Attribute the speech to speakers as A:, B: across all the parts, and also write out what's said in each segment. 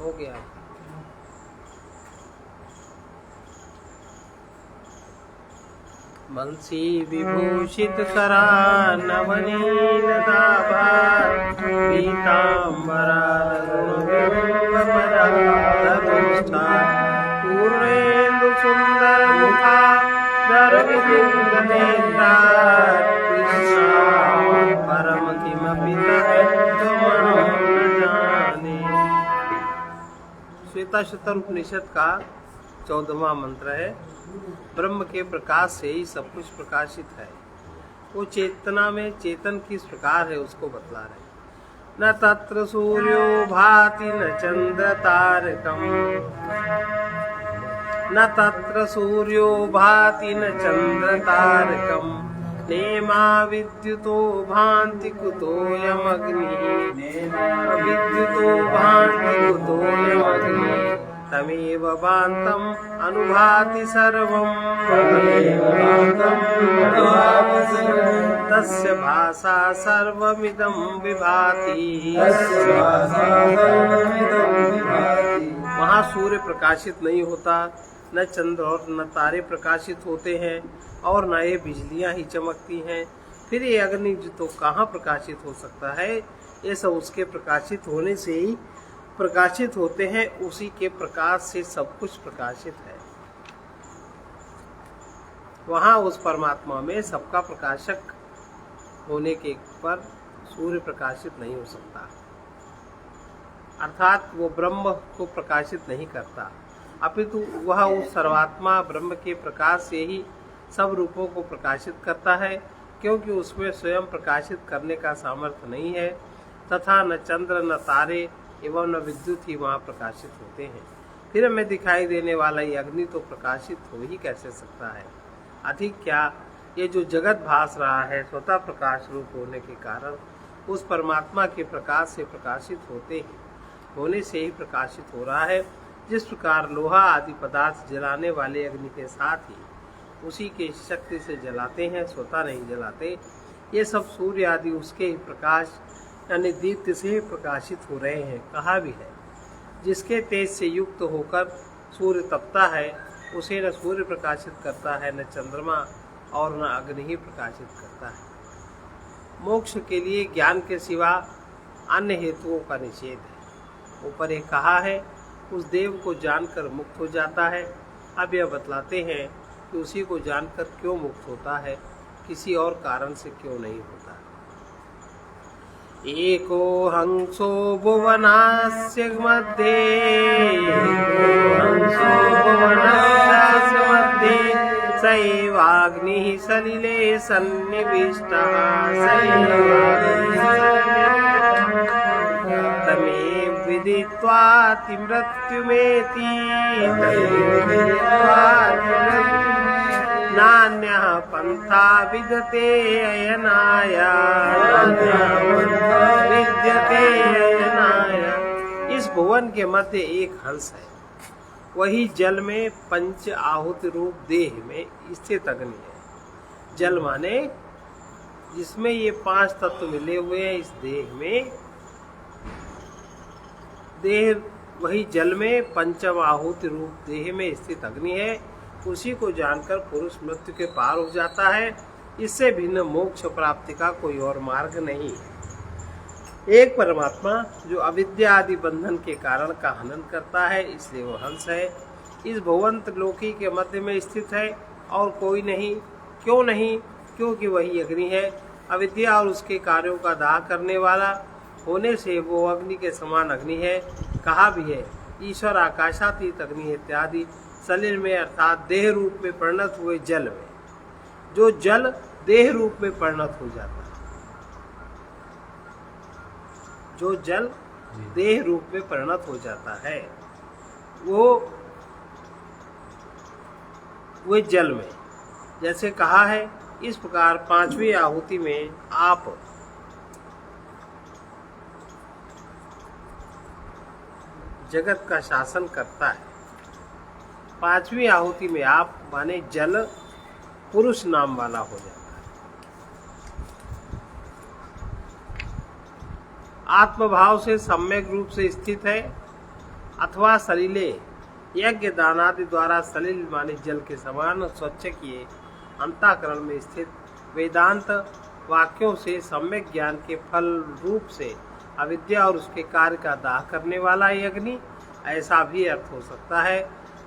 A: हो गया। बंसी विभूषित करा नवनील दाभा पीतांबरा पूर्णेन्दु सुंदर मुखा दर विचित्र नेत्रा कृष्णा परम किमपि तत्त्वमहं न जाने। श्वेताश्वतर उपनिषद का 14वां मंत्र है। ब्रह्म के प्रकाश से ही सब कुछ प्रकाशित है। वो चेतना में चेतन किस प्रकार है उसको बतला रहे। न तत्र सूर्यो भाति न चंद्र तारकम, न तत्र सूर्यो भाति न चंद्र तारकम, नेमा विद्युतो भान्ति कुतोऽयमग्निः, विद्युतो भान्ति कुतोऽयमग्निः, तमेव भान्तम् अनुभाति सर्वम्, तस्य भासा सर्वमिदं विभाति। वहाँ सूर्य प्रकाशित नहीं होता, न चंद्र और न तारे प्रकाशित होते हैं, और न ये बिजलियां ही चमकती हैं। फिर ये अग्नि तो कहाँ प्रकाशित हो सकता है? ये सब उसके प्रकाशित होने से ही प्रकाशित होते हैं। उसी के प्रकाश से सब कुछ प्रकाशित है। वहाँ उस परमात्मा में सबका प्रकाशक होने के पर सूर्य प्रकाशित नहीं हो सकता, अर्थात वो ब्रह्म को प्रकाशित नहीं करता, अपितु वह उस सर्वात्मा ब्रह्म के प्रकाश से ही सब रूपों को प्रकाशित करता है, क्योंकि उसमें स्वयं प्रकाशित करने का सामर्थ्य नहीं है, तथा न चंद्र न तारे एवं न विद्युत ही वहाँ प्रकाशित होते हैं। फिर हमें दिखाई देने वाला ये अग्नि तो प्रकाशित हो ही कैसे सकता है? अधिक क्या, ये जो जगत भास रहा है स्वतः प्रकाश रूप होने के कारण उस परमात्मा के प्रकाश से प्रकाशित होने से ही प्रकाशित हो रहा है। जिस प्रकार लोहा आदि पदार्थ जलाने वाले अग्नि के साथ ही उसी के शक्ति से जलाते हैं, स्वतः नहीं जलाते। ये सब सूर्य आदि उसके ही प्रकाश यानी दीप्ति से प्रकाशित हो रहे हैं। कहा भी है, जिसके तेज से युक्त होकर सूर्य तपता है उसे न सूर्य प्रकाशित करता है, न चंद्रमा और न अग्नि ही प्रकाशित करता है। मोक्ष के लिए ज्ञान के सिवा अन्य हेतुओं का निषेध है। ऊपर एक कहा है, उस देव को जानकर मुक्त हो जाता है। अब यह बतलाते हैं कि उसी को जानकर क्यों मुक्त होता है, किसी और कारण से क्यों नहीं होता। एको हंसो भुवनस्य मध्ये, सैवाग्निः सलिले सन्निविष्टः, तमेव विदित्वाति मृत्युमेति, नान्यः पंथा विद्यते अयनाय, इस भुवन के मध्य एक हंस है, वही जल में पंच आहुति रूप देह में स्थित अग्नि है। जल माने जिसमें ये 5 तत्व मिले हुए हैं, इस देह में, देह वही जल में पंचम आहुति रूप देह में स्थित अग्नि है। उसी को जानकर पुरुष मृत्यु के पार हो जाता है। इससे भिन्न मोक्ष प्राप्ति का कोई और मार्ग नहीं है। एक परमात्मा जो अविद्या आदि बंधन के कारण का हनन करता है, इसलिए वो हंस है। इस भुवंत लोकी के मध्य में स्थित है और कोई नहीं। क्यों नहीं? क्योंकि वही अग्नि है। अविद्या और उसके कार्यों का दाह करने वाला होने से वो अग्नि के समान अग्नि है। कहा भी है, ईश्वर आकाशातीत अग्नि इत्यादि। सलिल में अर्थात देह रूप में परिणत हुए जल में, जो जल देह रूप में परिणत हो जाता है, जो जल देह रूप में परिणत हो जाता है, वो जल में, जैसे कहा है इस प्रकार 5वीं आहुति में आप जगत का शासन करता है। 5वीं आहुति में आप माने जल पुरुष नाम वाला हो जाता है। आत्मभाव से सम्यक रूप से स्थित है अथवा सलीले यज्ञ दानादि द्वारा सलिल माने जल के समान स्वच्छ किए अंतःकरण में स्थित वेदांत वाक्यों से सम्यक ज्ञान के फल रूप से अविद्या और उसके कार्य का दाह करने वाला ये अग्नि, ऐसा भी अर्थ हो सकता है।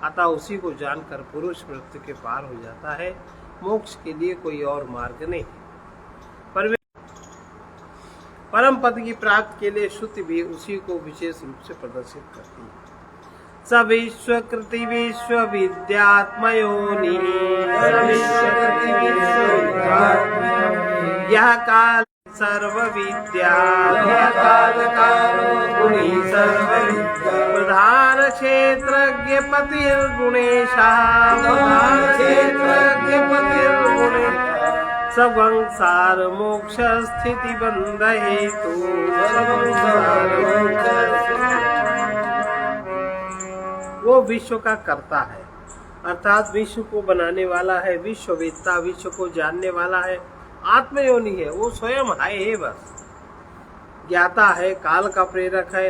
A: अतः उसी को जानकर पुरुष मृत्यु के पार हो जाता है। मोक्ष के लिए कोई और मार्ग नहीं। परम पद की प्राप्ति के लिए श्रुति भी उसी को विशेष रूप से प्रदर्शित करती है। स विश्वकृति विश्व विद्यात्मयोनि यह काल सर्व विद्या प्रधान क्षेत्रज्ञ पतिर्गुणेशः संसार मोक्ष स्थिति बंध हेतु वो विश्व का कर्ता है, अर्थात विश्व को बनाने वाला है, विश्ववेत्ता, विश्व को जानने वाला है, आत्मयोनि है, वो स्वयं है, बस ज्ञाता है, काल का प्रेरक है,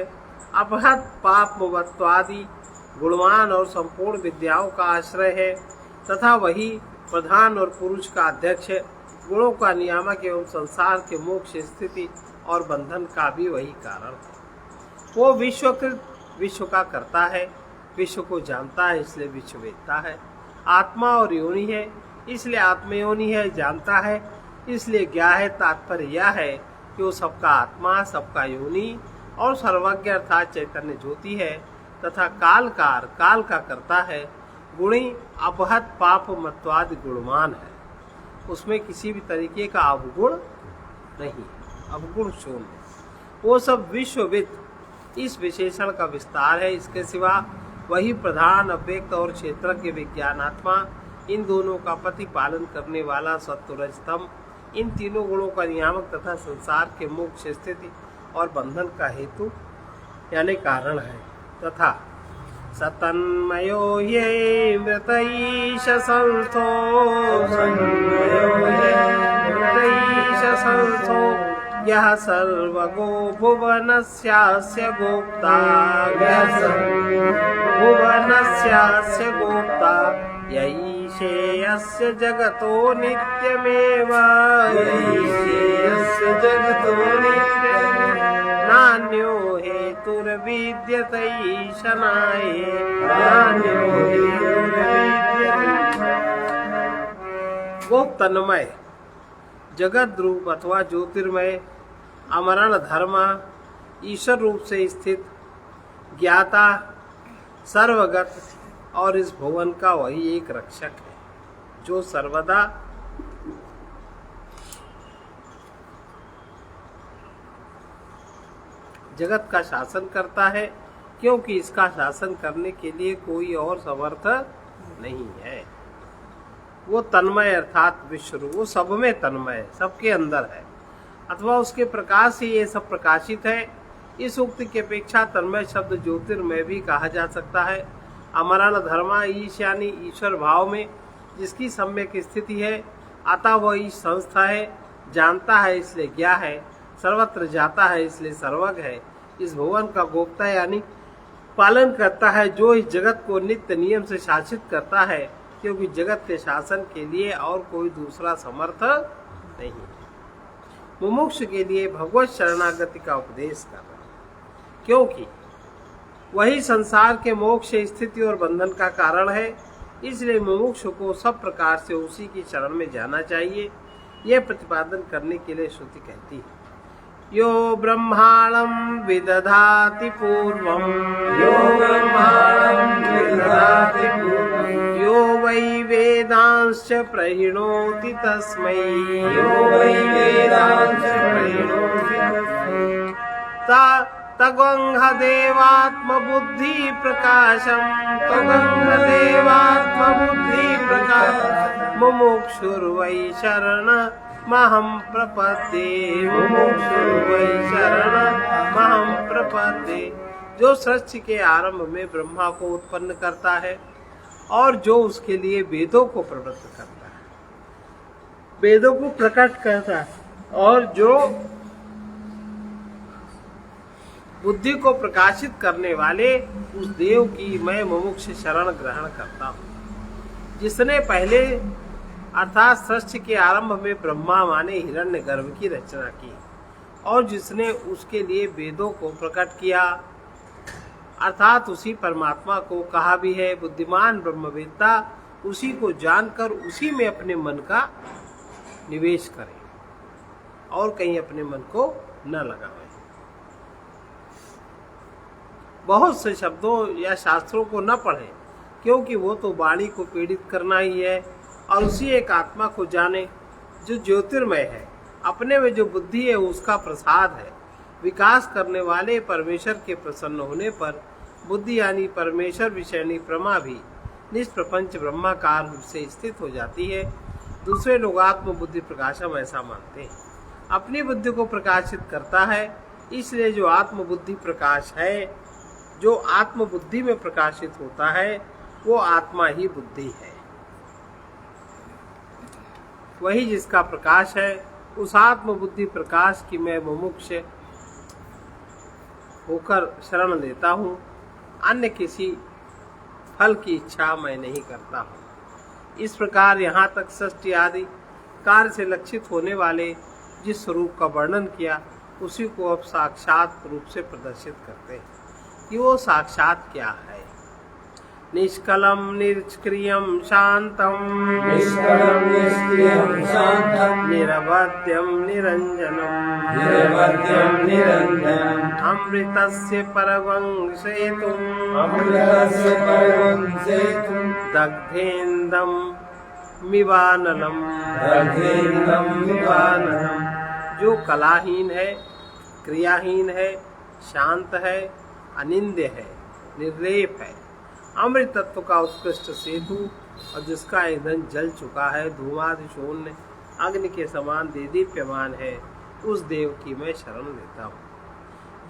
A: अपहत पाप मुवत्वादि गुणवान और संपूर्ण विद्याओं का आश्रय है, तथा वही प्रधान और पुरुष का अध्यक्ष है, गुणों का नियामक एवं संसार के मोक्ष स्थिति और बंधन का भी वही कारण है। वो विश्वकृत, विश्व का कर्ता है, विश्व को जानता है, इसलिए विश्ववेत्ता है, आत्मा और योनि है, इसलिए आत्मयोनि है, जानता है, इसलिए ज्ञा है। तात्पर्य यह है कि वो सबका आत्मा, सबका योनि और सर्वज्ञ अर्थात चैतन्य ज्योति है, तथा कालकार, काल का कर्ता है, गुणी अपहत पाप मत्वादि गुणवान है, उसमें किसी भी तरीके का अवगुण नहीं, अवगुण शून्य। वो सब विश्वविद इस विशेषण का विस्तार है। इसके सिवा वही प्रधान, अव्यक्त और क्षेत्रज्ञ विज्ञानात्मा, इन दोनों का प्रतिपालन करने वाला सत्वरजतम, इन तीनों गुणों का नियामक तथा संसार के मोक्ष स्थिति और बंधन का हेतु यानी कारण है। तथा सतन्मयो ये मृतईश संस्थो यः सर्वगो भुवनस्यास्य गोप्ता यैषेयस्य जगतो नित्यमेव नान्यो हेतुर्विद्यतैषणाय वो तन्मय जगत रूप अथवा ज्योतिर्मय अमरण धर्म ईश्वर रूप से स्थित ज्ञाता सर्वगत और इस भुवन का वही एक रक्षक है, जो सर्वदा जगत का शासन करता है, क्योंकि इसका शासन करने के लिए कोई और समर्थ नहीं है। वो तन्मय अर्थात विश्व रूप, वो सब में तन्मय है, सबके अंदर है, अथवा उसके प्रकाश से ये सब प्रकाशित है। इस उक्ति की अपेक्षा तन्मय शब्द ज्योतिर्मय भी कहा जा सकता है। अमरण धर्मा ईश यानी ईश्वर भाव में जिसकी सम्यक स्थिति है, अतः वह ईश संस्था है, जानता है इसलिए ज्ञा है, सर्वत्र जाता है इसलिए सर्वज्ञ है, इस भुवन का गोप्ता यानी पालन करता है, जो इस जगत को नित्य नियम से शासित करता है, क्योंकि जगत के शासन के लिए और कोई दूसरा समर्थ नहीं है। मुमुक्ष के लिए भगवत शरणागति का उपदेश कर रहा है, क्योंकि वही संसार के मोक्ष स्थिति और बंधन का कारण है, इसलिए मुमुक्ष को सब प्रकार से उसी की शरण में जाना चाहिए। यह प्रतिपादन करने के लिए श्रुति कहती है, यो ब्रह्माणं विदधाति पूर्वं यो वै वेदांश्च प्रहिणोति तस्मै तगंह देवात्मबुद्धि प्रकाशम मुमुक्षुर्वै शरण महं प्रपद्ये जो सृष्टि के आरंभ में ब्रह्मा को उत्पन्न करता है और जो उसके लिए वेदों को प्रवृत्त करता है, वेदों को प्रकट करता है, और जो बुद्धि को प्रकाशित करने वाले उस देव की मैं मुमुक्ष शरण ग्रहण करता हूँ, जिसने पहले अर्थात सृष्टि के आरंभ में ब्रह्मा माने हिरण्यगर्भ की रचना की और जिसने उसके लिए वेदों को प्रकट किया, अर्थात उसी परमात्मा को कहा भी है बुद्धिमान ब्रह्मवेत्ता उसी को जानकर उसी में अपने मन का निवेश करें और कहीं अपने मन को न लगाएं। बहुत से शब्दों या शास्त्रों को न पढ़ें, क्योंकि वो तो वाणी को पीड़ित करना ही है, और उसी एक आत्मा को जाने जो ज्योतिर्मय है, अपने में जो बुद्धि है उसका प्रसाद है। विकास करने वाले परमेश्वर के प्रसन्न होने पर बुद्धि यानी परमेश्वर विषयनी प्रमा भी निष्प्रपंच ब्रह्माकार रूप से स्थित हो जाती है। दूसरे लोग आत्म बुद्धि प्रकाशम ऐसा मानते हैं, अपनी बुद्धि को प्रकाशित करता है। इसलिए जो आत्म बुद्धि प्रकाश है, जो आत्म बुद्धि में प्रकाशित होता है, वो आत्मा ही बुद्धि है। वही जिसका प्रकाश है, उस आत्म बुद्धि प्रकाश की मैं मुमुक्ष होकर शरण लेता हूँ। अन्य किसी फल की इच्छा मैं नहीं करता हूँ। इस प्रकार यहाँ तक सृष्टि आदि कार्य से लक्षित होने वाले जिस स्वरूप का वर्णन किया, उसी को अब साक्षात रूप से प्रदर्शित करते हैं कि वो साक्षात क्या है। निष्कलम निष्क्रियम शांतम निरवध्यम निरंजनम अमृतस्य परवंशेतुम दग्धेन्दम मिवानलम जो कलाहीन है, क्रियाहीन है, शांत है, अनिंद्य है, निर्लेप है, अमृत तत्व का उत्कृष्ट सेतु और जिसका ईंधन जल चुका है, धूमादि शून्य अग्नि के समान देदीप्यमान है, उस देव की मैं शरण लेता हूँ,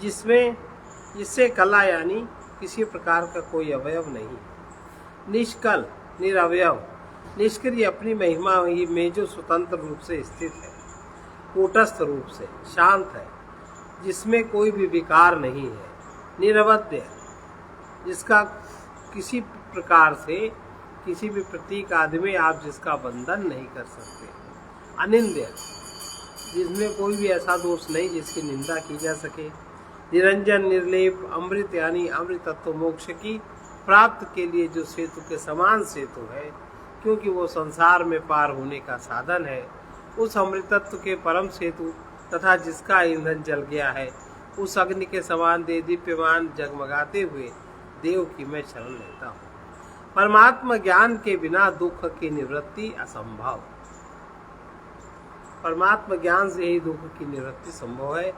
A: जिससे कला यानी किसी प्रकार का कोई अवयव नहीं, निष्कल निरवयव निष्क्रिय अपनी महिमा में जो स्वतंत्र रूप से स्थित है, कूटस्थ रूप से शांत है, जिसमें कोई भी विकार नहीं है, निरवध्य जिसका किसी प्रकार से किसी भी प्रतीक आदि में आप जिसका बंधन नहीं कर सकते, अनिंद्य जिसमें कोई भी ऐसा दोष नहीं जिसकी निंदा की जा सके, निरंजन निर्लेप अमृत यानी अमृत तत्व मोक्ष की प्राप्त के लिए जो सेतु के समान सेतु है, क्योंकि वो संसार में पार होने का साधन है, उस अमृत तत्व के परम सेतु तथा जिसका ईंधन जल गया है, उस अग्नि के समान देदीप्यमान जगमगाते हुए देव की मैं शरण लेता हूँ। परमात्मा ज्ञान के बिना दुख की निवृत्ति असंभव, परमात्मा ज्ञान से ही दुख की निवृत्ति संभव है,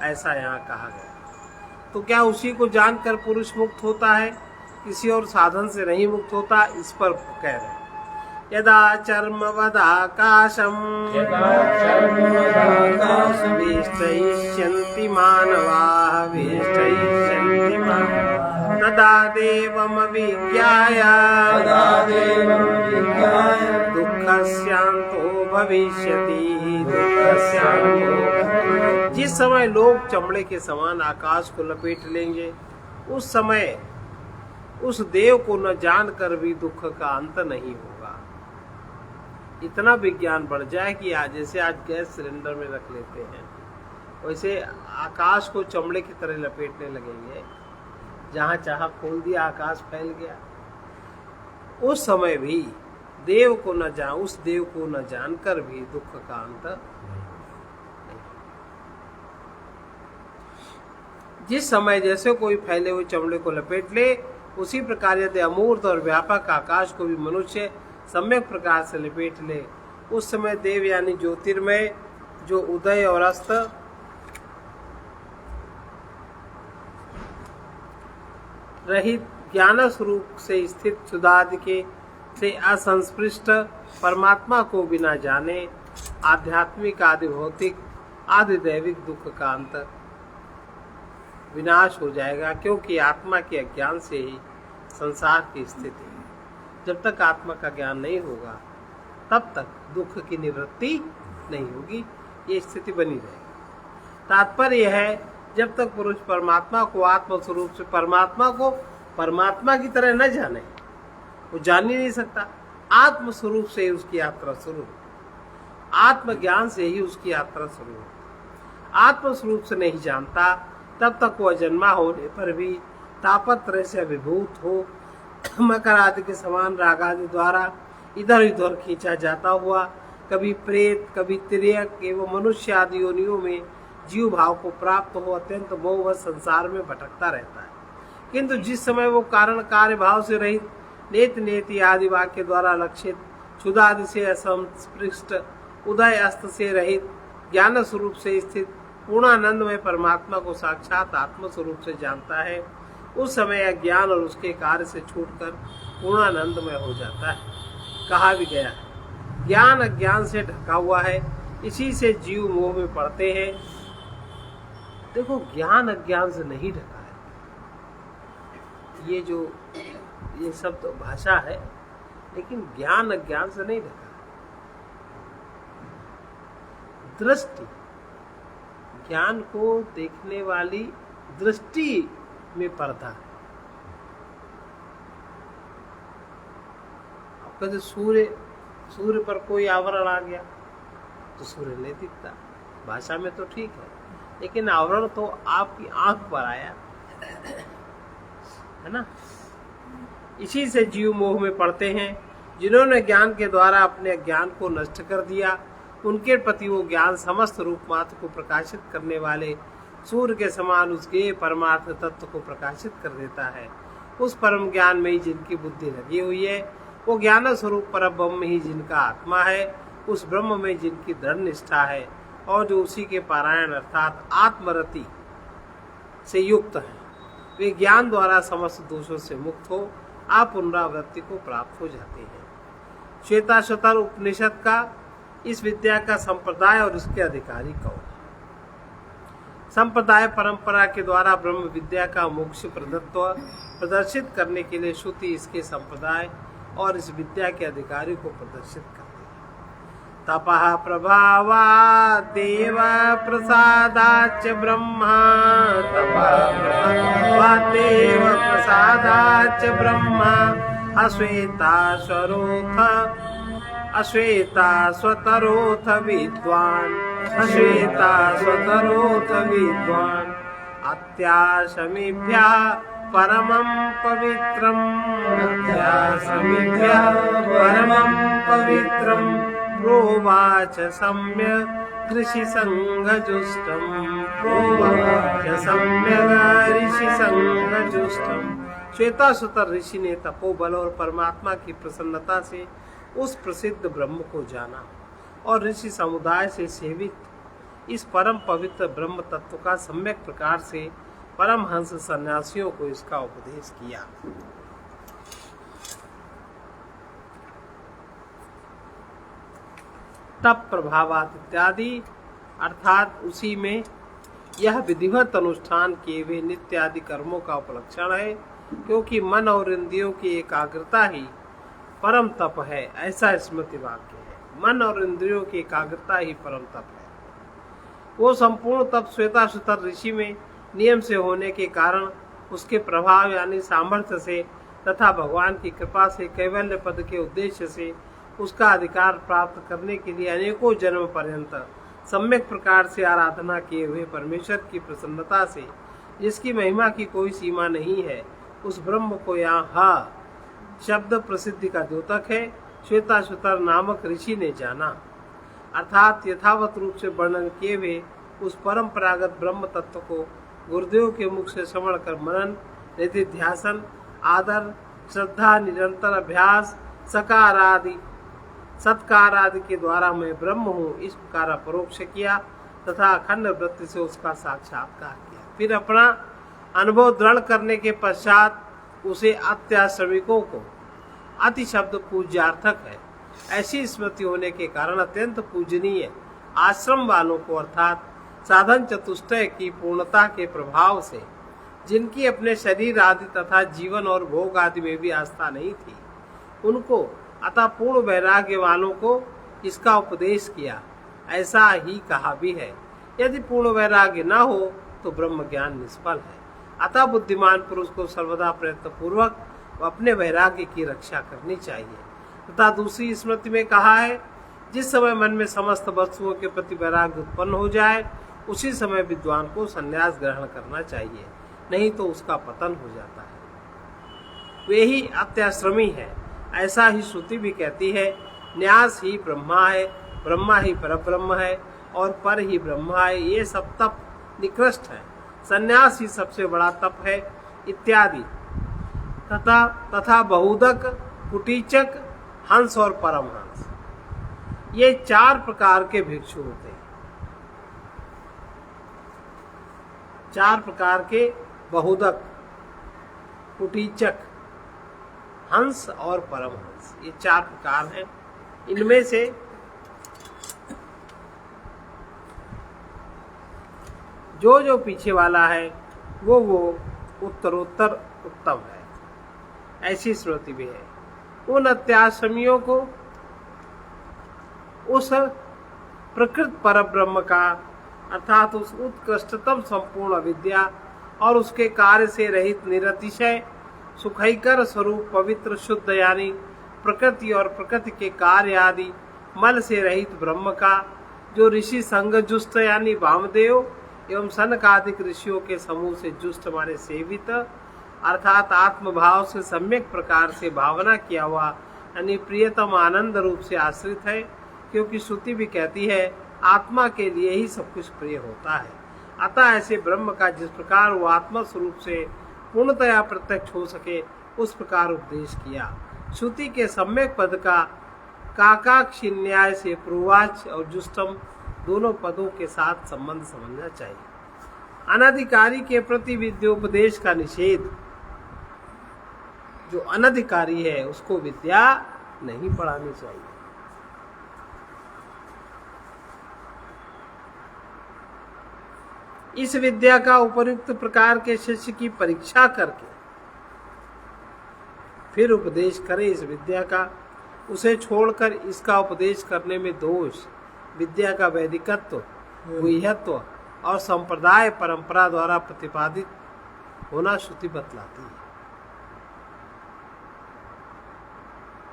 A: ऐसा यहाँ कहा गया। तो क्या उसी को जानकर पुरुष मुक्त होता है, किसी और साधन से नहीं मुक्त होता? इस पर कह रहे हैं यदा चर्मवदाकाशम वेष्टयिष्यन्ति मानवाः वेष्टयिष्यन्ति मानवाः तदा देवमविज्ञाय दुःखस्यान्तो भविष्यति। जिस समय लोग चमड़े के समान आकाश को लपेट लेंगे, उस समय उस देव को न जानकर भी दुख का अंत नहीं होगा। इतना विज्ञान बढ़ जाए कि आज जैसे आज गैस सिलेंडर में रख लेते हैं, वैसे आकाश को चमड़े की तरह लपेटने लगेंगे, जहां चाहा खोल दिया आकाश फैल गया। उस समय भी देव को न जान, उस देव को न जानकर भी दुख का अंत नहीं। जिस समय जैसे कोई फैले हुए चमड़े को लपेट ले, उसी प्रकार यदि अमूर्त और व्यापक आकाश को भी मनुष्य सम्यक प्रकार से लपेट ले, उस समय देव यानी ज्योतिर्मय जो उदय और अस्त रहित ज्ञान स्वरूप से स्थित सुधादि के से असंस्पृष्ट परमात्मा को बिना जाने आध्यात्मिक आदि भौतिक आदि दैविक दुख का अंत विनाश हो जाएगा, क्योंकि आत्मा के अज्ञान से ही संसार की स्थिति है। जब तक आत्मा का ज्ञान नहीं होगा, तब तक दुख की निवृत्ति नहीं होगी, ये स्थिति बनी रहेगी। तात्पर्य है जब तक पुरुष परमात्मा को आत्म स्वरूप से परमात्मा को परमात्मा की तरह न जाने, वो जान ही नहीं सकता। आत्म स्वरूप से ही उसकी यात्रा शुरू, आत्मज्ञान से ही उसकी यात्रा शुरू हो। आत्म स्वरूप से नहीं जानता तब तक वह जन्मा होने पर भी तापत्रय से अभिभूत हो, मकर आदि के समान राग आदि द्वारा इधर उधर खींचा जाता हुआ कभी प्रेत, कभी तिर्यक एवं मनुष्य आदि योनियों में जीव भाव को प्राप्त हो अत्यंत मोहवश संसार में भटकता रहता है। किंतु जिस समय वो कारण कार्य भाव से रहित नेत नेति आदि वाक्य द्वारा लक्षित क्षुदादि से असंस्पृष्ट उदय अस्त से रहित ज्ञान स्वरूप से स्थित पूर्णानंद में परमात्मा को साक्षात आत्म स्वरूप से जानता है, उस समय अज्ञान और उसके कार्य से छूटकर पूर्णानंद में हो जाता है। कहा भी गया है, ज्ञान अज्ञान से ढका हुआ है, इसी से जीव मोह में पड़ते हैं। देखो, ज्ञान अज्ञान से नहीं ढका है, ये सब तो भाषा है, लेकिन ज्ञान अज्ञान से नहीं ढका। दृष्टि, ज्ञान को देखने वाली दृष्टि में पर्दा है। आपका जो सूर्य पर कोई आवरण आ गया तो सूर्य नहीं दिखता, भाषा में तो ठीक है, लेकिन आवरण तो आपकी आंख पर आया है ना। इसी से जीव मोह में पड़ते हैं। जिन्होंने ज्ञान के द्वारा अपने ज्ञान को नष्ट कर दिया, उनके प्रति वो ज्ञान समस्त रूप मात्र को प्रकाशित करने वाले सूर्य के समान उस ज्ञेय परमार्थ तत्व को प्रकाशित कर देता है। उस परम ज्ञान में ही जिनकी बुद्धि लगी हुई है, वो ज्ञान स्वरूप पर ब्रह्म ही जिनका आत्मा है, उस ब्रह्म में जिनकी दृढ़ निष्ठा है और जो उसी के पारायण अर्थात आत्मरति से युक्त है, वे ज्ञान द्वारा समस्त दोषों से मुक्त हो आप पुनरावृत्ति को प्राप्त हो जाते हैं। श्वेताश्वतर उपनिषद का इस विद्या का संप्रदाय और इसके अधिकारी कौन? संप्रदाय परंपरा के द्वारा ब्रह्म विद्या का मोक्ष प्रदत्व प्रदर्शित करने के लिए श्रुति इसके संप्रदाय और इस विद्या के अधिकारी को प्रदर्शित करते हैं। तपः प्रभावा देव प्रसादाच ब्रह्मा, तपः प्रभावा देव प्रसादाच ब्रह्मा, अश्वेता स्वतरोथ विद्वान्, अश्वेता स्वतरोथ विद्वान्, अत्याशमिभ्यः परमं पवित्रम्, अत्याशमिभ्यः परमं पवित्रम्, प्रोवाच सम्यक् ऋषिसङ्घजुष्टम्, प्रोवाच सम्यक् ऋषिसङ्घजुष्टम्। श्वेताश्वतर ऋषि ने तपोबल और परमात्मा की प्रसन्नता से उस प्रसिद्ध ब्रह्म को जाना और ऋषि समुदाय से सेवित इस परम पवित्र ब्रह्म तत्व का सम्यक प्रकार से परमहंस सन्यासियों को इसका उपदेश किया। तप प्रभावात इत्यादि अर्थात उसी में यह विधिवत अनुष्ठान किए हुए नित्य आदि कर्मों का उपलक्षण है, क्योंकि मन और इंद्रियों की एकाग्रता ही परम तप है, ऐसा स्मृति वाक्य है। मन और इंद्रियों की एकाग्रता ही परम तप है। वो संपूर्ण तप श्वेताश्वतर ऋषि में नियम से होने के कारण उसके प्रभाव यानी सामर्थ्य से तथा भगवान की कृपा से कैवल्य पद के उद्देश्य से उसका अधिकार प्राप्त करने के लिए अनेकों जन्म पर्यंत सम्यक प्रकार से आराधना किए हुए परमेश्वर की प्रसन्नता से, जिसकी महिमा की कोई सीमा नहीं है, उस ब्रह्म को यहाँ शब्द प्रसिद्धि का द्योतक है श्वेताश्वतर नामक ऋषि ने जाना, अर्थात यथावत रूप से वर्णन किए हुए उस परंपरागत ब्रह्म तत्व को गुरुदेव के मुख से श्रवण कर मनन, निधिध्यासन, आदर, श्रद्धा, निरंतर अभ्यास, सत्कार आदि के द्वारा मैं ब्रह्म हूँ इस प्रकार अपरोक्ष किया तथा अखंड वृत्ति से उसका साक्षात्कार किया। फिर अपना अनुभव दृढ़ करने के पश्चात उसे अत्याश्रमिकों को अति शब्द पूज्यार्थक है ऐसी स्मृति होने के कारण अत्यंत पूजनीय आश्रम वालों को अर्थात साधन चतुष्टय की पूर्णता के प्रभाव से, जिनकी अपने शरीर आदि तथा जीवन और भोग आदि में भी आस्था नहीं थी, उनको अतः पूर्ण वैराग्य वालों को इसका उपदेश किया। ऐसा ही कहा भी है, यदि पूर्ण वैराग्य न हो तो ब्रह्म ज्ञान निष्फल है। अतः बुद्धिमान पुरुष को सर्वदा प्रयत्न पूर्वक अपने वैराग्य की रक्षा करनी चाहिए। तथा दूसरी स्मृति में कहा है, जिस समय मन में समस्त वस्तुओं के प्रति वैराग्य उत्पन्न हो जाए उसी समय विद्वान को संन्यास ग्रहण करना चाहिए, नहीं तो उसका पतन हो जाता है। वे ही अत्याश्रमी है। ऐसा ही श्रुति भी कहती है, न्यास ही ब्रह्मा है, ब्रह्मा ही परब्रह्म है और पर ही ब्रह्मा है। ये सब तप निकृष्ट है, संन्यास ही सबसे बड़ा तप है इत्यादि। तथा बहुदक, कुटीचक, हंस और परमहंस, ये 4 प्रकार के भिक्षु होते हैं। 4 प्रकार के बहुदक, कुटीचक, हंस और परमहंस, ये 4 प्रकार हैं। इनमें से जो पीछे वाला है वो उत्तरोत्तर उत्तम है, ऐसी श्रुति भी है। उन अत्याश्रमियों को उस प्रकृत परब्रह्म का अर्थात उस उत्कृष्टतम संपूर्ण विद्या और उसके कार्य से रहित निरतिशय सुखैकर स्वरूप पवित्र शुद्ध यानी प्रकृति और प्रकृति के कार्य आदि मल से रहित ब्रह्म का, जो ऋषि संग जुष्ट यानी वामदेव एवं सनकादिक ऋषियों के समूह से जुष्ट माने सेवित अर्थात आत्मभाव से सम्यक प्रकार से भावना किया हुआ यानी प्रियतम आनंद रूप से आश्रित है। क्योंकि श्रुति भी कहती है, आत्मा के लिए ही सब कुछ प्रिय होता है। अतः ऐसे ब्रह्म का जिस प्रकार वो आत्मा स्वरूप से पूर्णतया प्रत्यक्ष हो सके उस प्रकार उपदेश किया। श्रुति के सम्यक पद का काकाक्षी न्याय से प्रुवाच और जुष्टम दोनों पदों के साथ संबंध समझना चाहिए। अनधिकारी के प्रति विद्योपदेश का निषेध, जो अनधिकारी है उसको विद्या नहीं पढ़ानी चाहिए। इस विद्या का उपयुक्त प्रकार के शिष्य की परीक्षा करके फिर उपदेश करे। इस विद्या का उसे छोड़कर इसका उपदेश करने में दोष, विद्या का वैदिकत्व, गुह्यत्व और संप्रदाय परंपरा द्वारा प्रतिपादित होना श्रुति बतलाती है।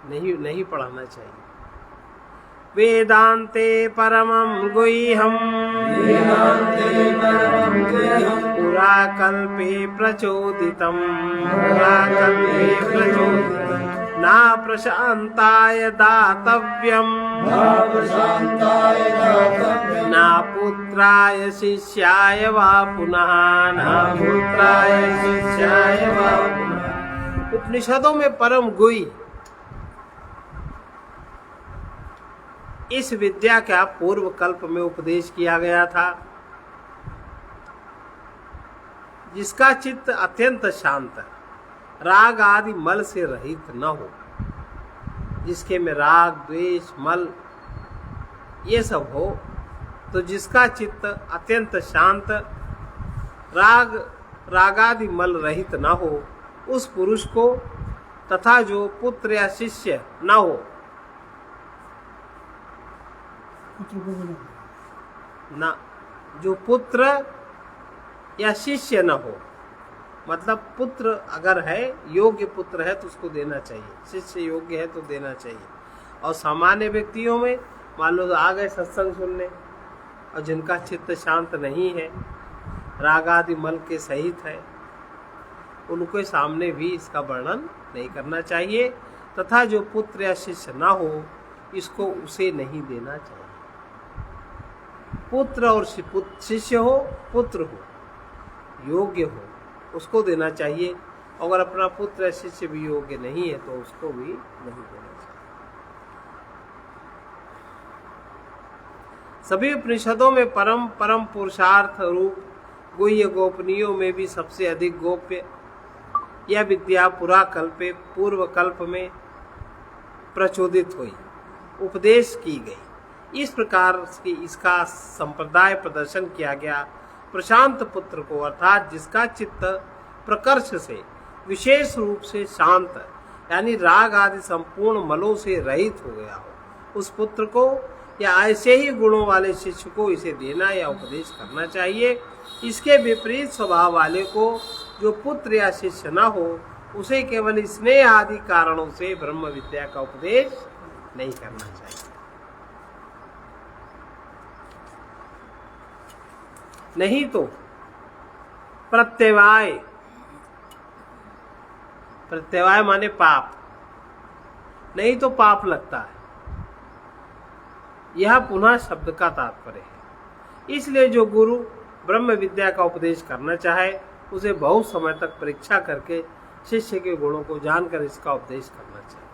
A: नहीं पढ़ाना चाहिए। वेदांते परमं गुह्यं पुरा कल्पे प्रचोदितं ना प्रशांताय दातव्यं ना पुत्राय शिष्याय वा पुनः ना पुत्राय शिष्याय वा पुनः। उपनिषदों में परम गुह्य इस विद्या का पूर्व कल्प में उपदेश किया गया था, जिसका चित्त अत्यंत शांत, राग आदि मल से रहित न हो, जिसके में राग द्वेष मल ये सब हो, तो जिसका चित्त अत्यंत शांत, रागादि मल रहित न हो, उस पुरुष को तथा जो पुत्र या शिष्य न हो, ना जो पुत्र या शिष्य न हो, मतलब पुत्र अगर है, योग्य पुत्र है तो उसको देना चाहिए, शिष्य योग्य है तो देना चाहिए। और सामान्य व्यक्तियों में मान लो आ गए सत्संग सुनने और जिनका चित्त शांत नहीं है, राग आदि मल के सहित है, उनके सामने भी इसका वर्णन नहीं करना चाहिए। तथा जो पुत्र या शिष्य ना हो, इसको उसे नहीं देना चाहिए। पुत्र और शिष्य हो, पुत्र हो, योग्य हो, उसको देना चाहिए। अगर अपना पुत्र या शिष्य भी योग्य नहीं है तो उसको भी नहीं देना चाहिए। सभी उपनिषदों में परम पुरुषार्थ रूप गुह्य गोपनीयों में भी सबसे अधिक गोप्य यह विद्या पूर्व कल्प में प्रचोदित हुई, उपदेश की गई। इस प्रकार से इसका संप्रदाय प्रदर्शन किया गया। प्रशांत पुत्र को अर्थात जिसका चित्त प्रकर्ष से विशेष रूप से शांत यानी राग आदि संपूर्ण मलों से रहित हो गया हो, उस पुत्र को या ऐसे ही गुणों वाले शिष्य को इसे देना या उपदेश करना चाहिए। इसके विपरीत स्वभाव वाले को, जो पुत्र या शिष्य न हो, उसे केवल स्नेह आदि कारणों से ब्रह्म विद्या का उपदेश नहीं करना चाहिए। नहीं तो प्रत्यवाय, प्रत्यवाय माने पाप, नहीं तो पाप लगता है। यह पुनः शब्द का तात्पर्य है। इसलिए जो गुरु ब्रह्म विद्या का उपदेश करना चाहे, उसे बहुत समय तक परीक्षा करके शिष्य के गुणों को जानकर इसका उपदेश करना चाहिए।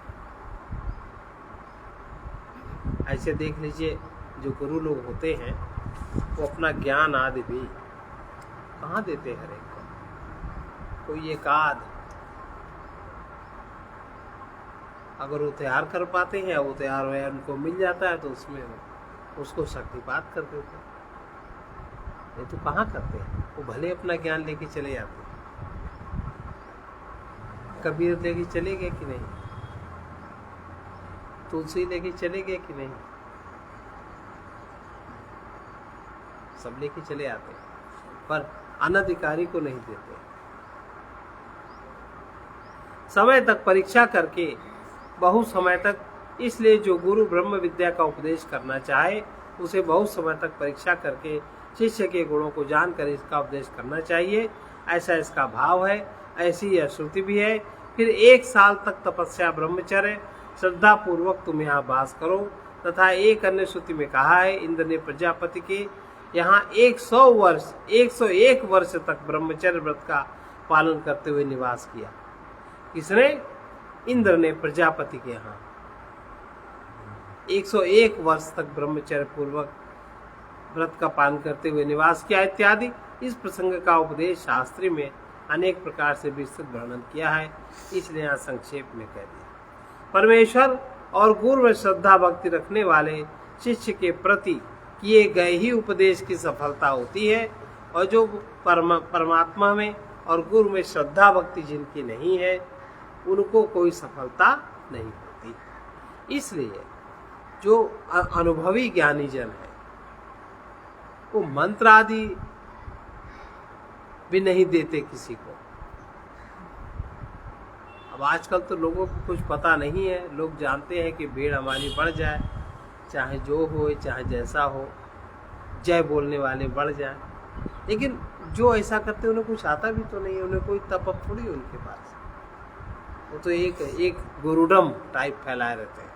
A: ऐसे देख लीजिए, जो गुरु लोग होते हैं वो अपना ज्ञान आदि भी कहाँ देते हर एक को। कोई एक आध अगर वो तैयार कर पाते हैं, वो तैयार हो उनको मिल जाता है, तो उसमें उसको शक्तिपात कर देते हैं। ये तो कहाँ करते हैं, वो भले अपना ज्ञान लेके चले जाते हैं। कबीर लेके चले गए कि नहीं, तुलसी लेके चले गए कि नहीं, सब लेके चले आते हैं, पर अनधिकारी को नहीं देते। समय तक परीक्षा करके, बहुत समय तक, इसलिए जो गुरु ब्रह्म विद्या का उपदेश करना चाहे, उसे बहुत समय तक परीक्षा करके शिष्य के गुणों को जानकर इसका उपदेश करना चाहिए। ऐसा इसका भाव है, ऐसी यह श्रुति भी है। फिर 1 साल तक तपस्या ब्रह्मचर्य श्रद्धा पूर्वक तुम यहाँ वास करो। तथा एक अन्य श्रुति में कहा है, इंद्र ने प्रजापति के यहाँ 101 वर्ष तक ब्रह्मचर्य व्रत का पालन करते हुए निवास किया। किसने? इंद्र ने प्रजापति के यहाँ 101 वर्ष तक ब्रह्मचर्य पूर्वक व्रत का पालन करते हुए निवास किया इत्यादि। इस प्रसंग का उपदेश शास्त्री में अनेक प्रकार से विस्तृत वर्णन किया है, इसलिए यहाँ संक्षेप में कह दिया। परमेश्वर और गुरु में श्रद्धा भक्ति रखने वाले शिष्य के प्रति किए गए ही उपदेश की सफलता होती है, और जो परमात्मा में और गुरु में श्रद्धा भक्ति जिनकी नहीं है, उनको कोई सफलता नहीं होती। इसलिए जो अनुभवी ज्ञानी जन है, वो मंत्र आदि भी नहीं देते किसी को। अब आजकल तो लोगों को कुछ पता नहीं है। लोग जानते हैं कि भीड़ हमारी बढ़ जाए, चाहे जो हो, चाहे जैसा हो, जय बोलने वाले बढ़ जाए। लेकिन जो ऐसा करते उन्हें कुछ आता भी तो नहीं, उन्हें कोई तप थोड़ी उनके पास। वो तो एक गुरुडम टाइप फैलाए रहते हैं।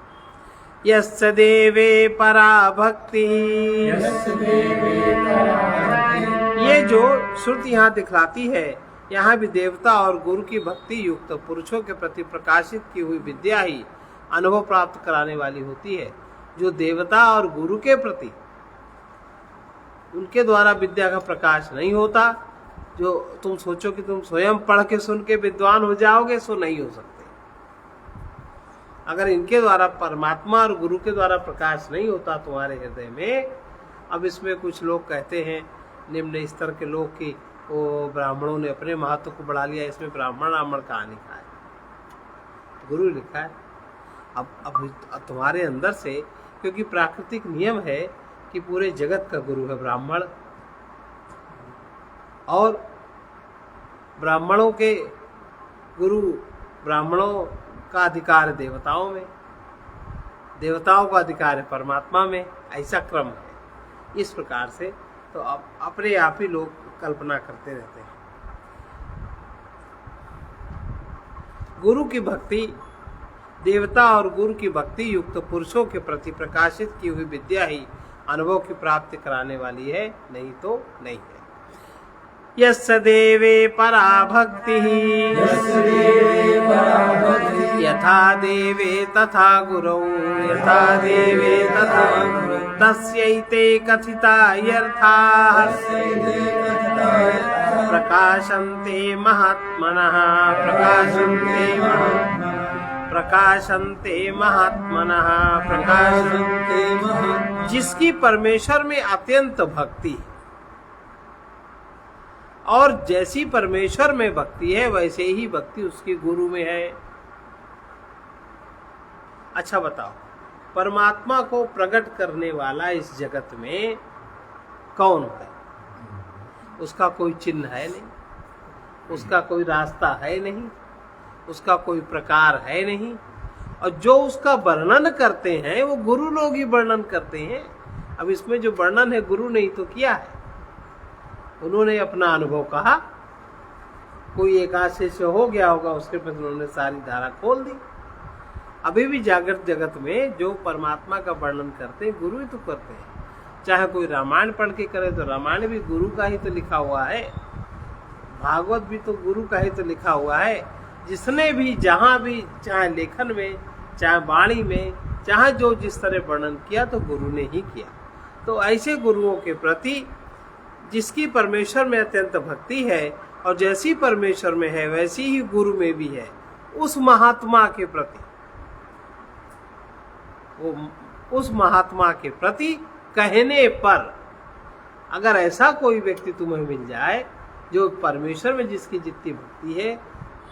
A: यस्य देवे परा भक्ति, ये जो श्रुति यहाँ दिखलाती है, यहाँ भी देवता और गुरु की भक्ति युक्त पुरुषों के प्रति प्रकाशित की हुई विद्या ही अनुभव प्राप्त कराने वाली होती है। जो देवता और गुरु के प्रति उनके द्वारा विद्या का प्रकाश नहीं होता, जो तुम सोचो कि तुम स्वयं पढ़ के सुन के विद्वान हो जाओगे, सो नहीं हो सकते। अगर इनके द्वारा, परमात्मा और गुरु के द्वारा प्रकाश नहीं होता तुम्हारे हृदय में। अब इसमें कुछ लोग कहते हैं, निम्न स्तर के लोग, कि वो ब्राह्मणों ने अपने महत्व को बढ़ा लिया, इसमें ब्राह्मण कहाँ लिखा है? गुरु लिखा है। अब तुम्हारे अंदर से, क्योंकि प्राकृतिक नियम है कि पूरे जगत का गुरु है ब्राह्मण, और ब्राह्मणों के गुरु, ब्राह्मणों का अधिकार है देवताओं में, देवताओं का अधिकार है परमात्मा में। ऐसा क्रम है। इस प्रकार से तो अब अपने आप ही लोग कल्पना करते रहते हैं। गुरु की भक्ति, देवता और गुरु की भक्ति युक्त पुरुषों के प्रति प्रकाशित की हुई विद्या ही अनुभव की प्राप्ति कराने वाली है, नहीं तो नहीं है। यस्य देवे परा भक्ति, यथा देवे तथा गुरौ, यथा देवे तथा गुरौ, तस्यैते कथिता यर्थाः प्रकाशन्ते महात्मनः, प्रकाशन्ते महात्मनः, जिसकी परमेश्वर में अत्यंत भक्ति, और जैसी परमेश्वर में भक्ति है, वैसे ही भक्ति उसके गुरु में है। अच्छा बताओ, परमात्मा को प्रकट करने वाला इस जगत में कौन है? उसका कोई चिन्ह है नहीं, उसका कोई रास्ता है नहीं, उसका कोई प्रकार है नहीं। और जो उसका वर्णन करते हैं वो गुरु लोग ही वर्णन करते हैं। अब इसमें जो वर्णन है गुरु ने ही तो किया है, उन्होंने अपना अनुभव कहा। कोई एक आशय से हो गया होगा, उसके बाद उन्होंने सारी धारा खोल दी। अभी भी जागृत जगत में जो परमात्मा का वर्णन करते हैं गुरु ही तो करते हैं। चाहे कोई रामायण पढ़ के करे तो रामायण भी गुरु का ही तो लिखा हुआ है, भागवत भी तो गुरु का ही तो लिखा हुआ है। जिसने भी जहाँ भी, चाहे लेखन में, चाहे वाणी में, चाहे जो जिस तरह वर्णन किया तो गुरु ने ही किया। तो ऐसे गुरुओं के प्रति जिसकी परमेश्वर में अत्यंत भक्ति है और जैसी परमेश्वर में है वैसी ही गुरु में भी है, उस महात्मा के प्रति, वो उस महात्मा के प्रति कहने पर अगर ऐसा कोई व्यक्ति तुम्हें मिल जाए जो परमेश्वर में जिसकी जितनी भक्ति है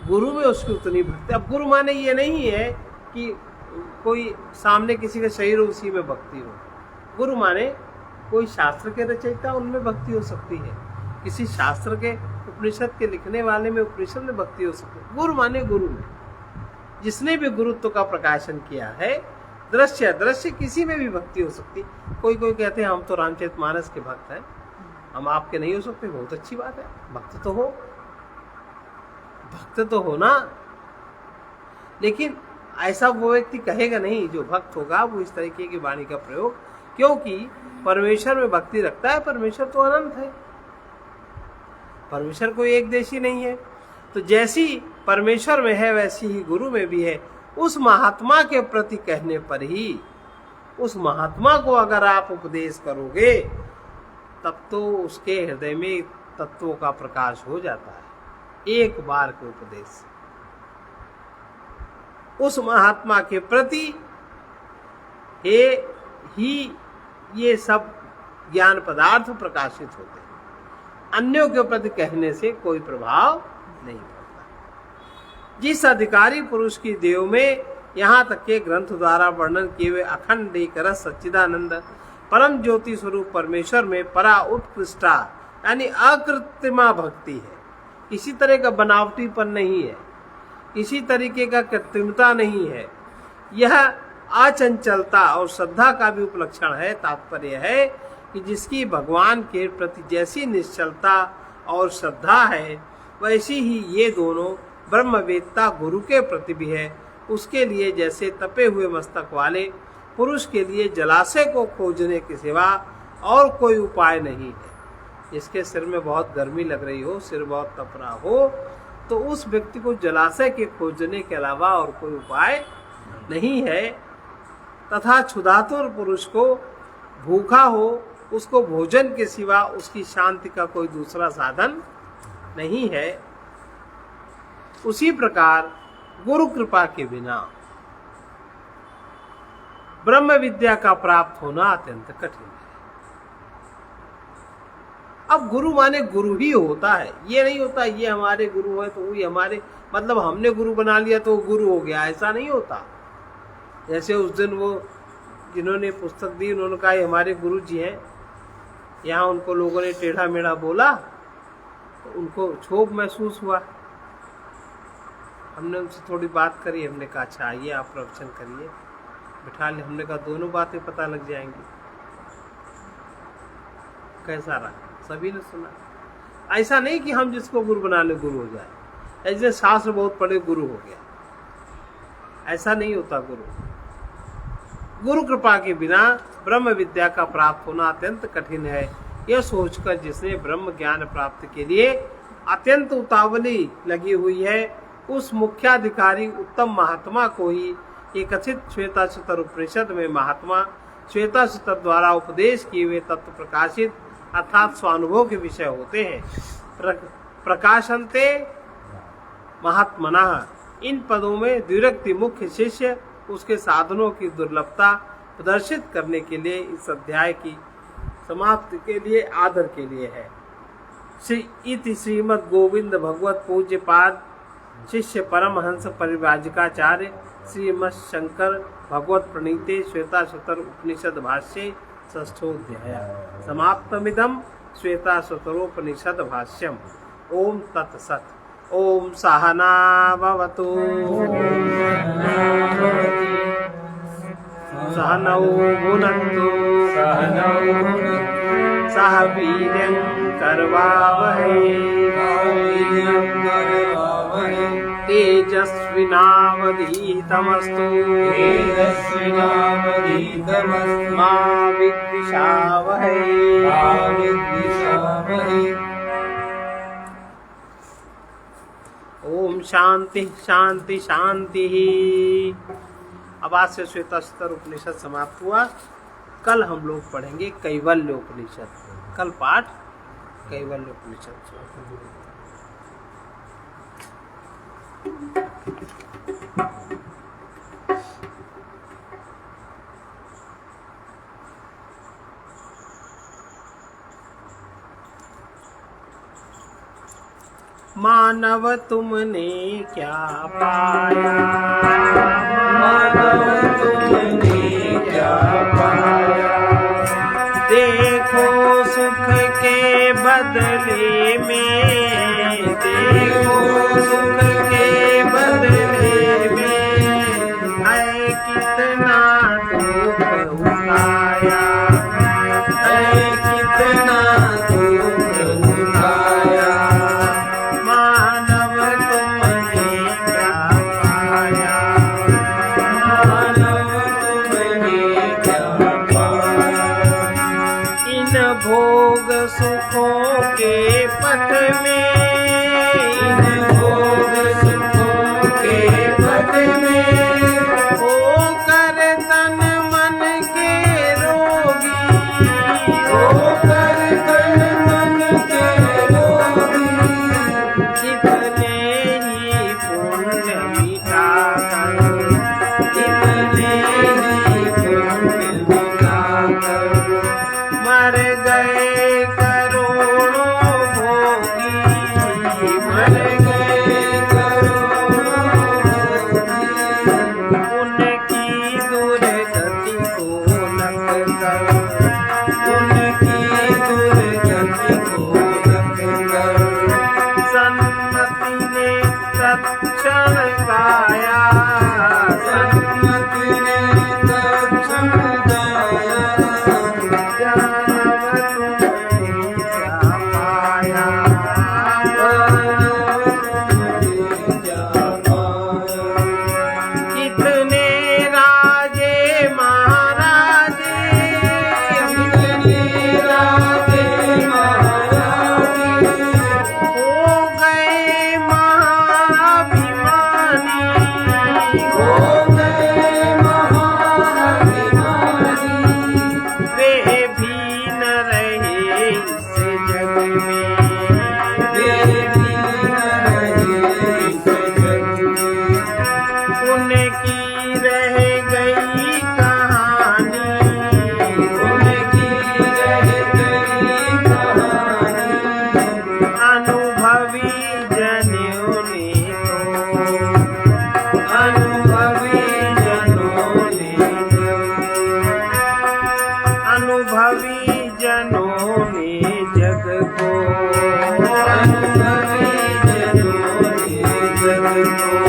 A: गुरु में उसकी उतनी भक्ति। अब गुरु माने ये नहीं है कि कोई सामने किसी का शरीर हो उसी में भक्ति हो। गुरु माने कोई शास्त्र के रचयिता, उनमें भक्ति हो सकती है। किसी शास्त्र के, उपनिषद के लिखने वाले में उपनिषद में भक्ति हो सकती है। गुरु माने गुरु में, जिसने भी गुरुत्व का प्रकाशन किया है, दृश्य अदृश्य किसी में भी भक्ति हो सकती। कोई कोई कहते हैं हम तो रामचरितमानस के भक्त हैं, हम आपके नहीं हो सकते। बहुत अच्छी बात है, भक्त तो हो, भक्त तो हो ना। लेकिन ऐसा वो व्यक्ति कहेगा नहीं, जो भक्त होगा वो इस तरीके की वाणी का प्रयोग, क्योंकि परमेश्वर में भक्ति रखता है। परमेश्वर तो अनंत है, परमेश्वर कोई एक देशी नहीं है। तो जैसी परमेश्वर में है वैसी ही गुरु में भी है। उस महात्मा के प्रति कहने पर ही, उस महात्मा को अगर आप उपदेश करोगे तब तो उसके हृदय में तत्वों का प्रकाश हो जाता है, एक बार के उपदेश से। उस महात्मा के प्रति ही ये सब ज्ञान पदार्थ प्रकाशित होते हैं। अन्यों के प्रति कहने से कोई प्रभाव नहीं पड़ता। जिस अधिकारी पुरुष की देव में यहाँ तक के ग्रंथ द्वारा वर्णन किए हुए अखंड एक रस सच्चिदानंद परम ज्योति स्वरूप परमेश्वर में परा उत्कृष्टा यानी अकृत्रिमा भक्ति है। किसी तरह का बनावटीपन नहीं है, किसी तरीके का कृत्रिमता नहीं है। यह अचंचलता और श्रद्धा का भी उपलक्षण है। तात्पर्य है कि जिसकी भगवान के प्रति जैसी निश्चलता और श्रद्धा है वैसी ही ये दोनों ब्रह्मवेत्ता गुरु के प्रति भी है। उसके लिए जैसे तपे हुए मस्तक वाले पुरुष के लिए जलाशय को खोजने के सिवा और कोई उपाय नहीं है। जिसके सिर में बहुत गर्मी लग रही हो, सिर बहुत तप रहा हो, तो उस व्यक्ति को जलाशय के खोजने के अलावा और कोई उपाय नहीं है। तथा क्षुधातुर पुरुष को भूखा हो, उसको भोजन के सिवा उसकी शांति का कोई दूसरा साधन नहीं है। उसी प्रकार गुरु कृपा के बिना ब्रह्म विद्या का प्राप्त होना अत्यंत कठिन है। अब गुरु माने गुरु ही होता है, ये नहीं होता ये हमारे गुरु है तो वही हमारे, मतलब हमने गुरु बना लिया तो गुरु हो गया, ऐसा नहीं होता। जैसे उस दिन वो जिन्होंने पुस्तक दी उन्होंने कहा ये हमारे गुरु जी हैं, यहाँ उनको लोगों ने टेढ़ा मेढ़ा बोला तो उनको क्षोभ महसूस हुआ। हमने उनसे थोड़ी बात करी, हमने कहा अच्छा आइए आप प्रवचन करिए, बिठा ले। हमने कहा दोनों बातें पता लग जाएंगी। कैसा रहा, सभी ने सुना। ऐसा नहीं कि हम जिसको गुरु बना ले गुरु हो जाए, ऐसे शास्त्र बहुत पढ़े गुरु हो गया, ऐसा नहीं होता। गुरु कृपा के बिना ब्रह्म विद्या का प्राप्त होना अत्यंत कठिन है। यह सोचकर जिसने ब्रह्म ज्ञान प्राप्ति के लिए अत्यंत उतावली लगी हुई है, उस मुख्याधिकारी उत्तम महात्मा को ही ये कथित श्वेताश्वतर उपनिषद में महात्मा श्वेताश्वतर द्वारा उपदेश किए हुए तत्व प्रकाशित अर्थात स्वानुभव के विषय होते हैं। प्रकाशनते महात्मना, इन पदों में द्विरक्ति मुख्य शिष्य उसके साधनों की दुर्लभता प्रदर्शित करने के लिए इस अध्याय की समाप्ति के लिए आदर के लिए है। इति श्रीमद् गोविंद भगवत पूज्य पाद शिष्य परमहंस परिव्राजकाचार्य श्रीमत् शंकर भगवत प्रणीते श्वेताश्वतर उपनिषद भाष्ये षष्ठोऽध्याय समाप्तमिदं श्वेताश्वतरोपनिषद भाष्यम। ओम तत्सत्। ओम सहना भवतु सहनौ भुनक्तु सह वीर्यं करवावहै तेजस्विनावधीतमस्तु मा विद्विषावहै। ओम शांति शांति शांति। अब आज से श्वेताश्वतर उपनिषद समाप्त हुआ। कल हम लोग पढ़ेंगे कैवल्य उपनिषद। कल पाठ कैवल्य उपनिषद। मानव तुमने क्या पाया,
B: मानव तुमने क्या पाया,
A: देखो सुख के बदले में, देखो सुख के बदले में है कितना दुख उठाया,
B: है कितना दुख उठाया।
A: मानव तुमने क्या पाया,
B: मानव तुमने क्या पाया,
A: इन भोग सुखों के पथ में,
B: इन भोग सुखों के पथ में
A: होकर तन मन के रोगी,
B: होकर तन मन के रोगी,
A: कितने ही पुण्य मिटाकर,
B: कितने ही पुण्य मिटाकर
A: मर गए करोड़ों भोगी,
B: मर गए करोड़ों भोगी।
A: उनकी दुर्गति को लग कर,
B: उनकी दुर्गति को लग कर
A: सन्मति ने तत्क्षण गाया,
B: सन्मति ने तत्क्षण गाया,
A: जानव तुमने क्या पाया,
B: मानव तुमने क्या पाया।
A: कितने राजे महाराजे,
B: कितने राजे महाराजे
A: हो गए महाभिमानी,
B: हो गए महाभिमानी,
A: वे भी न रहे इस जग में,
B: वे भी न रहे इस जग में।
A: उनकी रह गई कहानी,
B: उनकी रह गई कहानी,
A: अनुभवी जनों ने तो,
B: अनुभवी जनों ने
A: अनुभवी जनों ने जग को,
B: अनुभवी जनों ने जग को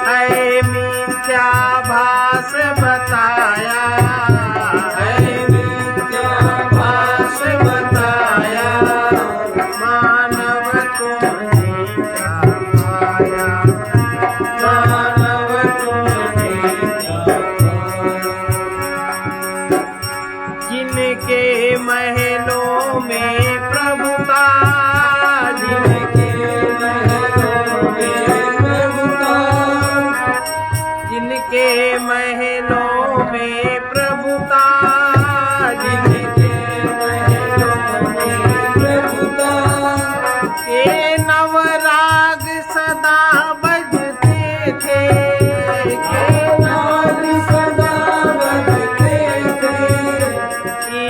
A: है मिथ्याभास बताया,
B: है मिथ्याभास बताया।
A: मानव तुमने क्या पाया,
B: मानव तुमने क्या पाया,
A: जिनके महलों में प्रभुता,
B: जिनके महलों में प्रभुता,
A: जिनके महलों में प्रभुता,
B: जिनके महलों में प्रभुता,
A: के नवराग सदा बजते थे, के
B: नाद सदा बजते थे,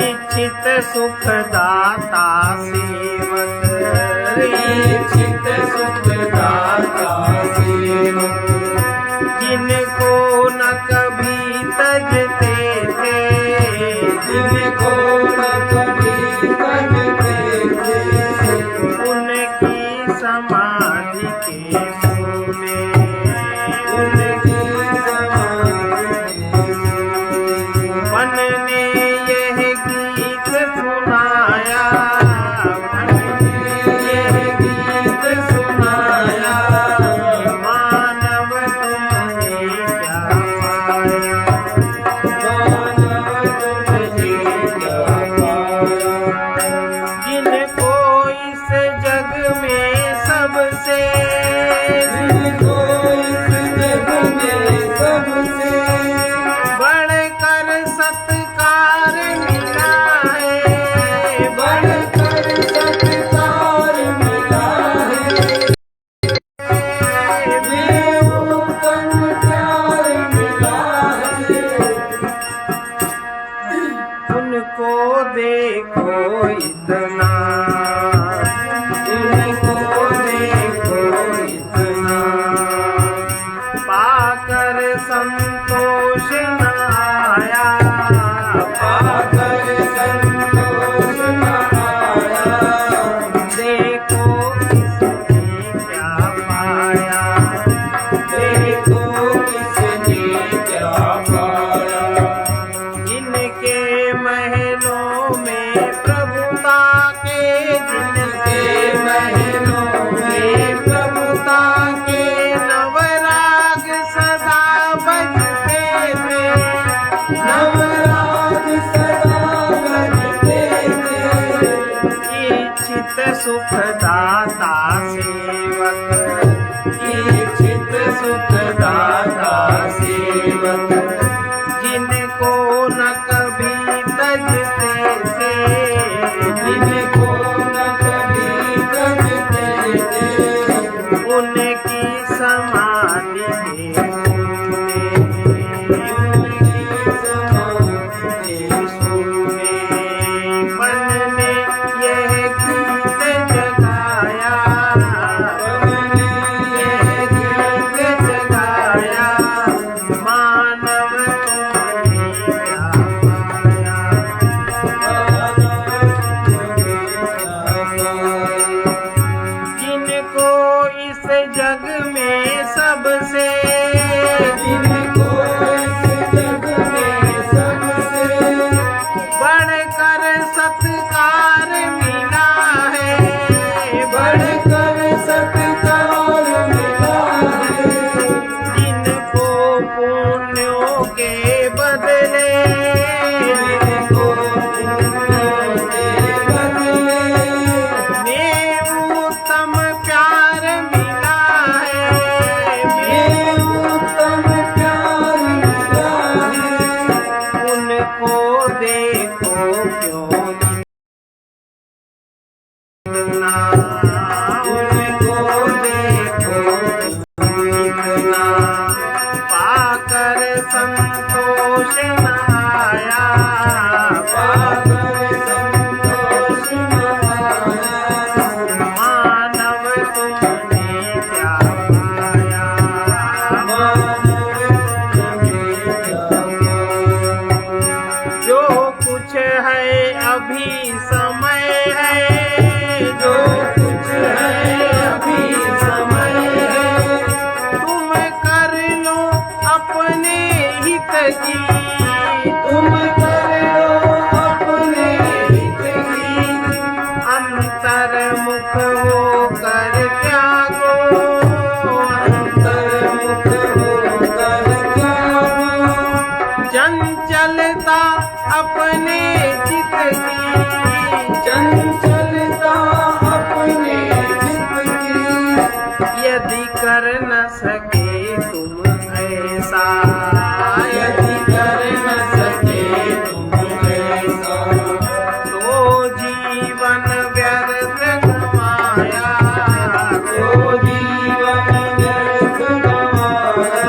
A: इच्छित सुखदाता सेवक,
B: इच्छित सुखदाता
A: संतोष न आया,
B: पाकर संतोष न आया।
A: देखो किसने क्या पाया,
B: देखो किसने क्या पाया।
A: जिनके महलों में प्रभुता के, जिनके
B: महलों में प्रभुता
A: के नवराग सदा बजते थे,
B: नवराग सदा बजते थे।
A: इच्छित सुखदाता सेवक,
B: इच्छित सुखदाता सेवक,
A: जिनको न कभी तजते थे,
B: जिनको न कभी तजते थे।
A: उनकी समाधि के सोने मन ने यह गीत जगाया, यह गीत जगाया, मानव तुमने क्या पाया, जिनको इस जग में सबसे,
B: जिनको इस जग में सबसे
A: बढ़कर सत्कार मिला है,
B: बढ़कर सत्कार मिला है।
A: जिनको पुण्यों के बदले,
B: जिनको पुण्यों के बदले
A: में उत्तम प्यार मिला है,
B: में उत्तम प्यार मिला है।
A: उनको देखो क्यों इतना, उनको देखो इतना, पाकर संतोष न आया,
B: पाकर संतोष न आया।
A: मानव तुमने क्या पाया,
B: मानव तुमने क्या पाया।
A: जो कुछ है अभी समय है,
B: जो कुछ है अभी समय है।
A: तुम कर लो अपने हित की,
B: तुम करो अपने हित की।
A: अंतर्मुख होकर त्यागो,
B: अंतर्मुख होकर त्यागो।
A: चंचलता अपने चित की,
B: चंचलता अपने चित्त की।
A: यदि कर न सके तुम ऐसा,
B: यदि कर न सके तुम ऐसा,
A: तो जीवन व्यर्थ गवाया,
B: तो जीवन व्यर्थ गवाया।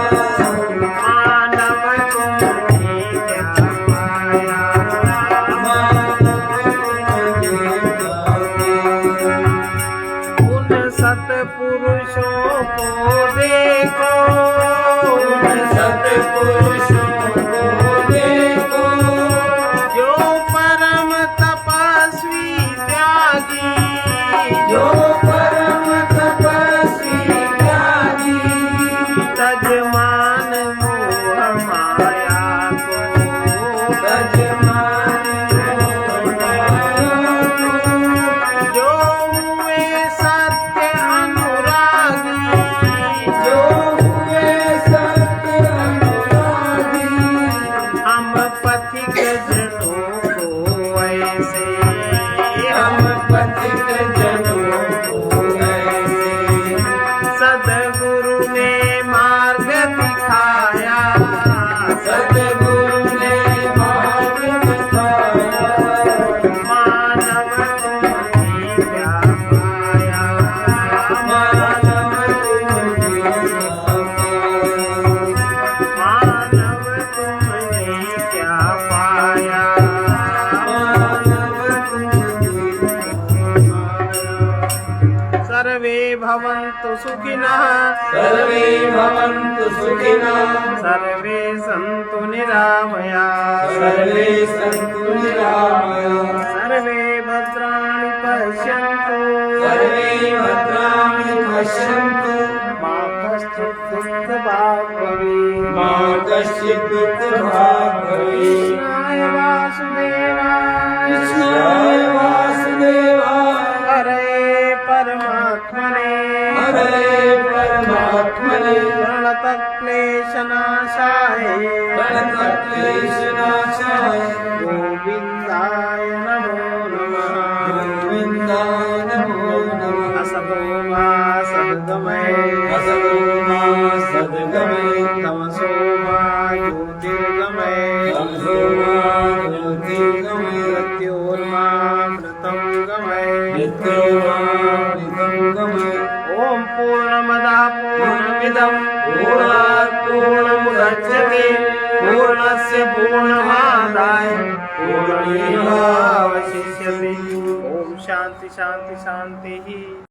A: मानव तुमने क्या पाया,
B: मानव तुमने क्या पाया।
A: उन सत्पुरुषों को देखो,
B: उन सत्पुरुषों को देखो,
A: जो परम तपस्वी त्यागी,
B: जो परम तपस्वी त्यागी।
A: तजमान मोह माया को,
B: तजमान मोह माया को,
A: जो हुए सत्य अनुरागी,
B: जो हुए सत्य अनुरागी।
A: हम पथिक जनों को ऐसे,
B: हम पथिक जनों को ऐसे
A: सद्गुरु ने मार्ग दिखाया,
B: सद्गुरु ने मार्ग दिखाया।
A: मानव तुमने क्या पाया,
B: मानव तुमने क्या पाया।
A: मानव तुमने क्या पाया,
B: मानव तुमने क्या पाया।
A: सर्वे भवन्तु सुखिनः,
B: सर्वे भवन्तु सुखिनः।
A: सर्वे निरामया
B: सर्वे सन्तु निरामया
A: सर्वे भद्राणि पश्यन्तु
B: सर्वे भद्राणि पश्यन्तु
A: मा कश्चित् दुःखभाग् भवेत्
B: मा कश्चित् दुःखभाग् भवेत्
A: कृष्णाय वासुदेवाय
B: कृष्णाय वासुदेवाय
A: हरे परमात्मने
B: हरे परमात्मने
A: प्रणतक्लेशनाशाय
B: प्रणतक्लेशनाशाय
A: गोविन्दाय नमो नमः
B: गोविन्दाय नमो नमः
A: असतो मा सद्गमय
B: असतो मा सद्गमय
A: तमसो मा ज्योतिर्गमय
B: तमसो मा ज्योतिर्गमय
A: मृत्योर्मामृतं गमय
B: नित्योऽमृतं गमय
A: ॐ पूर्णमदः पूर्णमिदं
B: पूर्णात् पूर्णमुदच्यते
A: पूर्णस्य पूर्णमादाय
B: पूर्णमेवावशिष्यते
A: ॐ शान्ति शान्ति शान्तिः